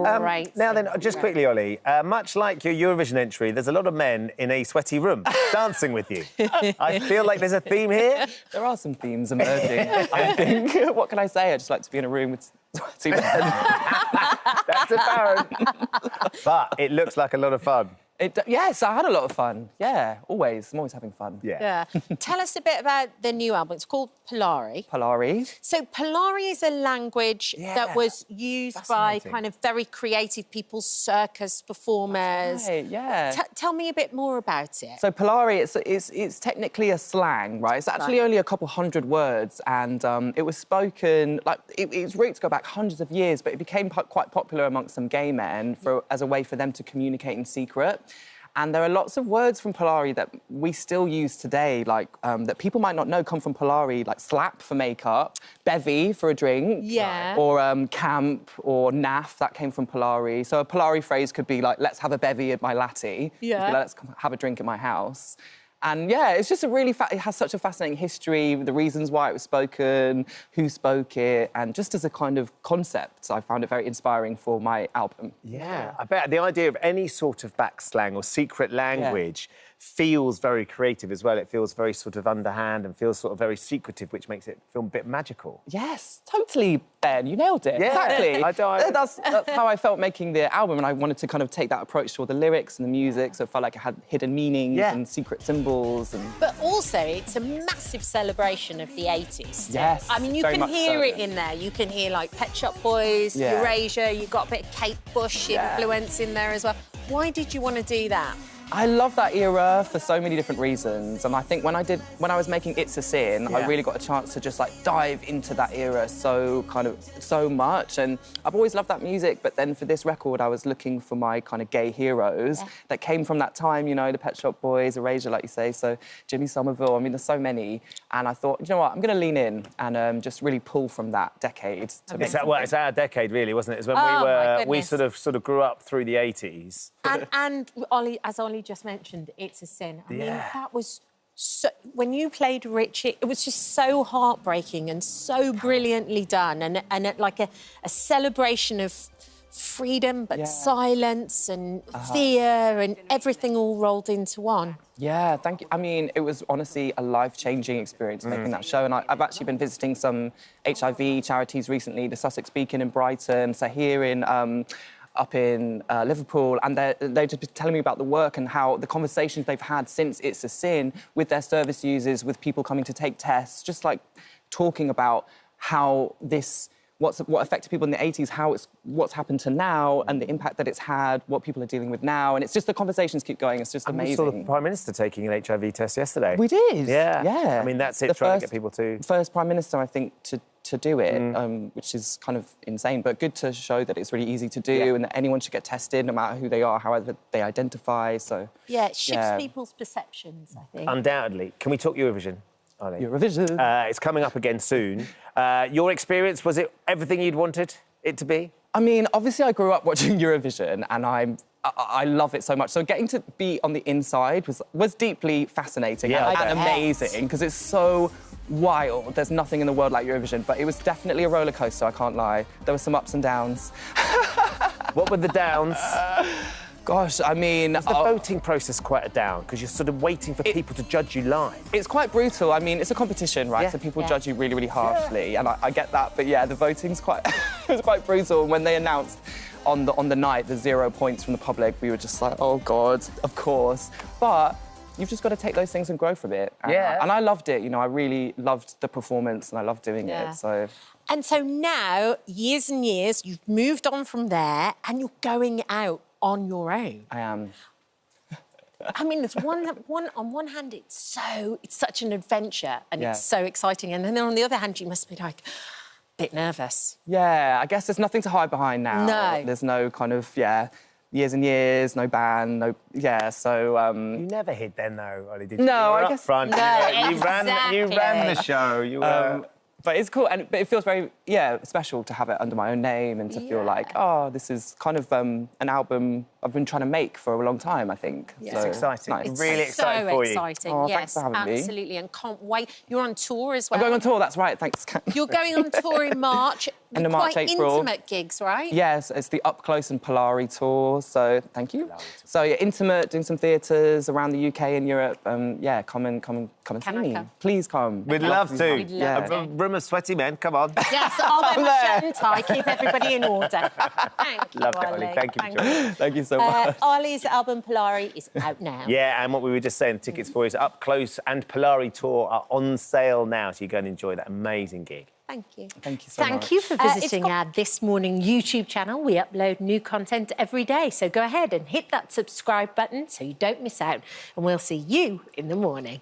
Great. Now then, just quickly, Ollie, much like your Eurovision entry, there's a lot of men in a sweaty room dancing with you. I feel like there's a theme here. There are some themes emerging, I think. What can I say? I just like to be in a room with sweaty men. That's apparent. But it looks like a lot of fun. Yes, I had a lot of fun. Yeah, always. I'm always having fun. Yeah. Tell us a bit about the new album. It's called Polari. Polari. So Polari is a language that was used by kind of very creative people, circus performers. Right, yeah. Tell me a bit more about it. So Polari, it's technically a slang, right? It's actually only a couple hundred words, and it was spoken, like, its roots go back hundreds of years, but it became quite popular amongst some gay men as a way for them to communicate in secret. And there are lots of words from Polari that we still use today, like, that people might not know come from Polari, like slap for makeup, bevy for a drink, or camp or naff, that came from Polari. So a Polari phrase could be like, let's have a bevy at my latte. Let's have a drink at my house. And, yeah, it's just it has such a fascinating history, the reasons why it was spoken, who spoke it, and just as a kind of concept, I found it very inspiring for my album. Yeah, I bet the idea of any sort of backslang or secret language feels very creative as well. It feels very sort of underhand and feels sort of very secretive, which makes it feel a bit magical. Yes, totally, Ben. You nailed it. Yeah, exactly. That's how I felt making the album, and I wanted to kind of take that approach to all the lyrics and the music, so it felt like it had hidden meanings and secret symbols. But also, it's a massive celebration of the 80s. Yes, I mean, you can hear it in there. You can hear, like, Pet Shop Boys, Eurasia, you've got a bit of Kate Bush influence in there as well. Why did you want to do that? I love that era for so many different reasons, and I think when I was making It's a Sin, I really got a chance to just like dive into that era so much, and I've always loved that music. But then for this record, I was looking for my kind of gay heroes that came from that time. You know, the Pet Shop Boys, Erasure, like you say, so Jimmy Somerville. I mean, there's so many, and I thought, you know what, I'm going to lean in and just really pull from that decade. It's our decade, really, wasn't it? It's when we sort of grew up through the 80s. And Ollie, as Ollie just mentioned, It's a Sin. I mean, that was so... When you played Richie, it was just so heartbreaking and so brilliantly done, and like a celebration of freedom, but silence and fear and everything all rolled into one. Yeah, thank you. I mean, it was honestly a life-changing experience making that show, and I've actually been visiting some HIV charities recently, the Sussex Beacon in Brighton, Sahir in... up in Liverpool, and they're just telling me about the work and how the conversations they've had since It's a Sin with their service users, with people coming to take tests, just like talking about how what affected people in the 80s, what's happened to now and the impact that it's had, what people are dealing with now, and it's just the conversations keep going. It's just amazing. We saw the Prime Minister taking an HIV test yesterday. We did. Yeah. I mean, that's it, trying to get people to... First Prime Minister, I think, to do it, which is kind of insane, but good to show that it's really easy to do and that anyone should get tested, no matter who they are, however they identify, so... Yeah, it shifts people's perceptions, I think. Undoubtedly. Can we talk Eurovision, Ollie? Eurovision. It's coming up again soon. Your experience, was it everything you'd wanted it to be? I mean, obviously I grew up watching Eurovision, and I love it so much. So getting to be on the inside was deeply fascinating and amazing, because it's so wild. There's nothing in the world like Eurovision, but it was definitely a roller coaster, I can't lie. There were some ups and downs. What were the downs? Gosh, I mean... Is the voting process quite a down? Because you're sort of waiting for people to judge you live. It's quite brutal. I mean, it's a competition, right? So people judge you really, really harshly, and I get that. But, yeah, the voting's quite... it was quite brutal. And when they announced on the night the 0 points from the public, we were just like, oh, God, of course. But... you've just got to take those things and grow from it. And I loved it, you know, I really loved the performance and I loved doing it, so... And so now, years and years, you've moved on from there and you're going out on your own. I am. I mean, there's on one hand, it's such an adventure and it's so exciting, and then on the other hand, you must be like... a bit nervous. Yeah, I guess there's nothing to hide behind now. No. There's no kind of, years and years, no band, so... You never hid then, though, Ollie, did you? No, I guess... up front. No, you ran the show. You were... But it's cool, but it feels very, special to have it under my own name and to feel like, oh, this is kind of an album I've been trying to make for a long time, I think. Yeah. So, it's exciting. It's really exciting for you. So exciting, oh, yes, thanks for having me. Absolutely, and can't wait. You're on tour as well. I'm going on tour, that's right, thanks. You're going on tour in March. end of March, quite April. intimate gigs, right? Yes, it's the Up Close and Polari tour, so thank you. So yeah, intimate, doing some theatres around the UK and Europe. Yeah, come and see me. Please come. We'd love to. We'd love to. A room of sweaty men, come on. Yes, I'll wear my shirt and tie, keep everybody in order. Thank you, Loved it, Olly. Olly. Thank you for joining us. Thank you so much. Olly's album Polari is out now. Yeah, and what we were just saying, the tickets for his Up Close and Polari tour are on sale now, so you go and enjoy that amazing gig. Thank you. Thank you so much. Thank you for visiting our This Morning YouTube channel. We upload new content every day, so go ahead and hit that subscribe button so you don't miss out. And we'll see you in the morning.